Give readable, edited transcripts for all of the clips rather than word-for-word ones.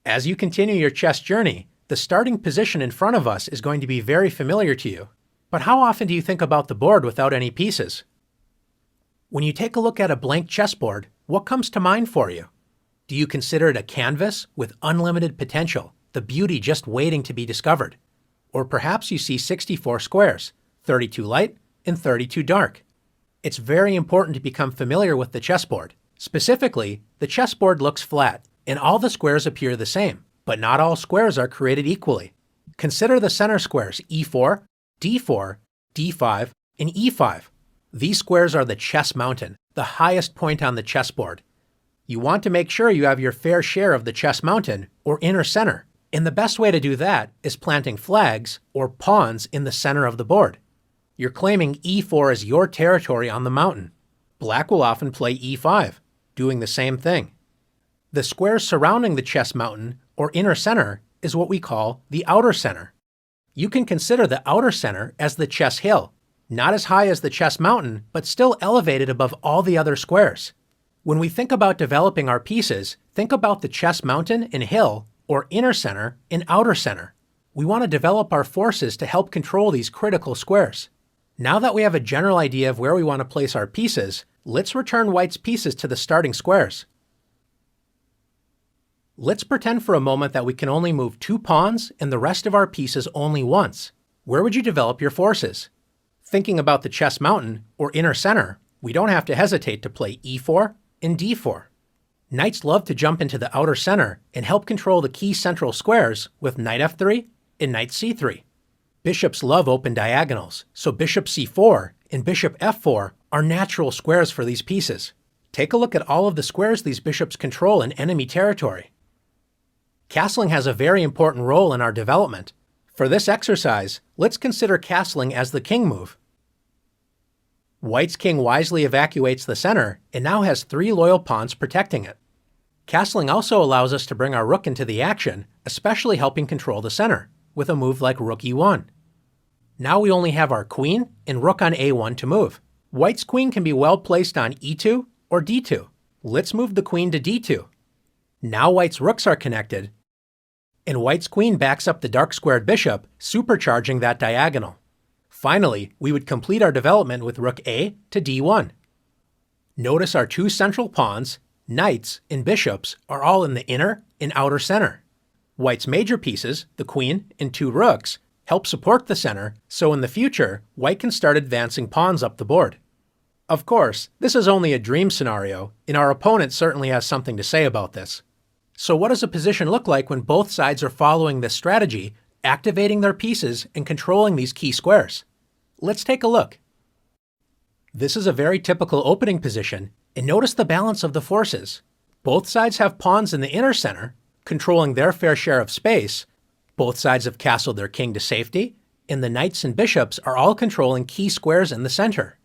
As you continue your chess journey, the starting position in front of us is going to be very familiar to you. But how often do you think about the board without any pieces? When you take a look at a blank chessboard, what comes to mind for you? Do you consider it a canvas with unlimited potential, the beauty just waiting to be discovered? Or perhaps you see 64 squares, 32 light and 32 dark. It's very important to become familiar with the chessboard. Specifically, the chessboard looks flat, and all the squares appear the same, but not all squares are created equally. Consider the center squares E4, D4, D5, and E5. These squares are the chess mountain, the highest point on the chessboard. You want to make sure you have your fair share of the chess mountain, or inner center, and the best way to do that is planting flags, or pawns, in the center of the board. You're claiming E4 as your territory on the mountain. Black will often play E5, doing the same thing. The squares surrounding the chess mountain, or inner center, is what we call the outer center. You can consider the outer center as the chess hill, not as high as the chess mountain, but still elevated above all the other squares. When we think about developing our pieces, think about the chess mountain and hill, or inner center and outer center. We want to develop our forces to help control these critical squares. Now that we have a general idea of where we want to place our pieces, let's return White's pieces to the starting squares. Let's pretend for a moment that we can only move 2 pawns and the rest of our pieces only once. Where would you develop your forces? Thinking about the chess mountain, or inner center, we don't have to hesitate to play E4 and D4. Knights love to jump into the outer center and help control the key central squares with knight F3 and knight C3. Bishops love open diagonals, so bishop C4 and bishop F4 are natural squares for these pieces. Take a look at all of the squares these bishops control in enemy territory. Castling has a very important role in our development. For this exercise, let's consider castling as the king move. White's king wisely evacuates the center and now has 3 loyal pawns protecting it. Castling also allows us to bring our rook into the action, especially helping control the center, with a move like rook E1. Now we only have our queen and rook on A1 to move. White's queen can be well placed on E2 or D2. Let's move the queen to D2. Now White's rooks are connected, and White's queen backs up the dark squared bishop, supercharging that diagonal. Finally, we would complete our development with rook A to D1. Notice our 2 central pawns, knights, and bishops are all in the inner and outer center. White's major pieces, the queen and 2 rooks, help support the center, so in the future, White can start advancing pawns up the board. Of course, this is only a dream scenario, and our opponent certainly has something to say about this. So what does a position look like when both sides are following this strategy, activating their pieces and controlling these key squares? Let's take a look. This is a very typical opening position, and notice the balance of the forces. Both sides have pawns in the inner center, controlling their fair share of space. Both sides have castled their king to safety, and the knights and bishops are all controlling key squares in the center.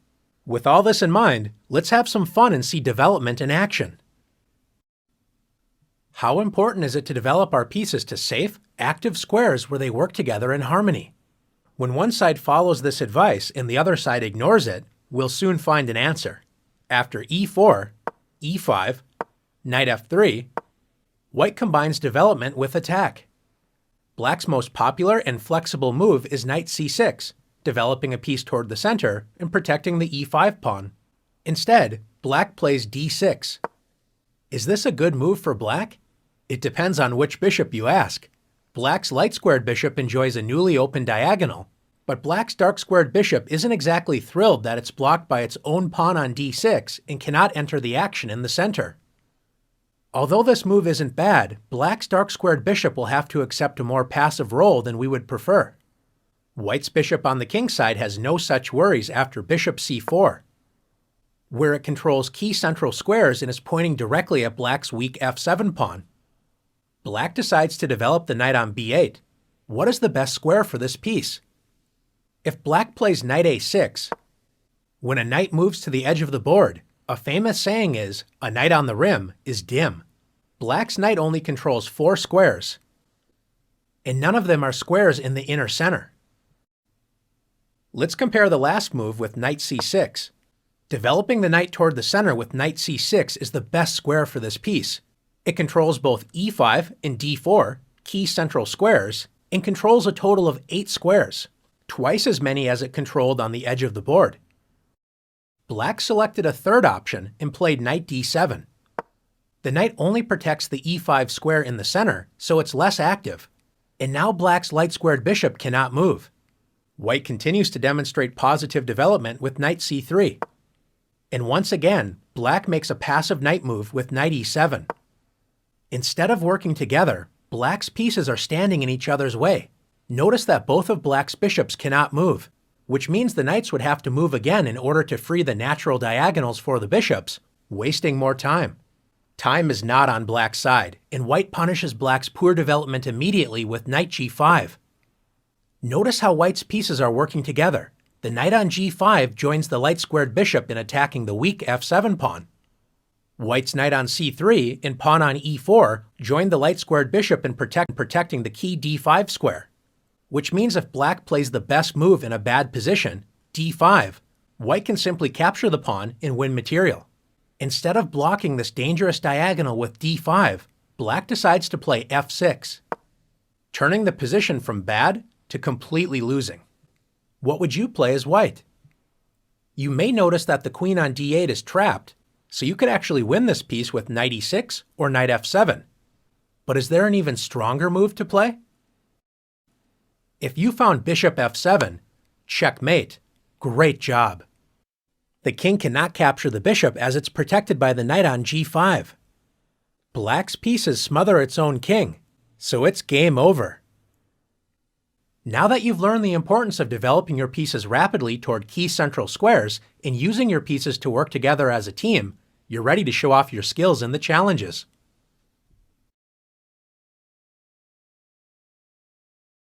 With all this in mind, let's have some fun and see development in action. How important is it to develop our pieces to safe, active squares where they work together in harmony? When one side follows this advice and the other side ignores it, we'll soon find an answer. After E4, E5, knight F3, White combines development with attack. Black's most popular and flexible move is knight C6, developing a piece toward the center and protecting the E5 pawn. Instead, Black plays D6. Is this a good move for Black? It depends on which bishop you ask. Black's light-squared bishop enjoys a newly opened diagonal, but Black's dark-squared bishop isn't exactly thrilled that it's blocked by its own pawn on D6 and cannot enter the action in the center. Although this move isn't bad, Black's dark-squared bishop will have to accept a more passive role than we would prefer. White's bishop on the king side has no such worries after bishop C4, where it controls key central squares and is pointing directly at Black's weak F7 pawn. Black decides to develop the knight on B8. What is the best square for this piece? If Black plays knight A6, when a knight moves to the edge of the board, a famous saying is, "A knight on the rim is dim." Black's knight only controls 4 squares, and none of them are squares in the inner center. Let's compare the last move with knight C6. Developing the knight toward the center with knight C6 is the best square for this piece. It controls both e5 and d4, key central squares, and controls a total of 8 squares, twice as many as it controlled on the edge of the board. Black selected a third option and played knight d7. The knight only protects the e5 square in the center, so it's less active, and now Black's light-squared bishop cannot move. White continues to demonstrate positive development with knight c3. And once again, Black makes a passive knight move with knight e7. Instead of working together, Black's pieces are standing in each other's way. Notice that both of Black's bishops cannot move, which means the knights would have to move again in order to free the natural diagonals for the bishops, wasting more time. Time is not on Black's side, and White punishes Black's poor development immediately with knight g5. Notice how White's pieces are working together. The knight on g5 joins the light-squared bishop in attacking the weak f7 pawn. White's knight on c3 and pawn on e4 join the light-squared bishop in protecting the key d5 square, which means if Black plays the best move in a bad position, d5, White can simply capture the pawn and win material. Instead of blocking this dangerous diagonal with d5, Black decides to play f6, turning the position from bad to completely losing. What would you play as White? You may notice that the queen on d8 is trapped, so you could actually win this piece with knight e6 or knight f7. But is there an even stronger move to play? If you found bishop f7, checkmate. Great job. The king cannot capture the bishop as it's protected by the knight on g5. Black's pieces smother its own king, so it's game over. Now that you've learned the importance of developing your pieces rapidly toward key central squares and using your pieces to work together as a team, you're ready to show off your skills in the challenges.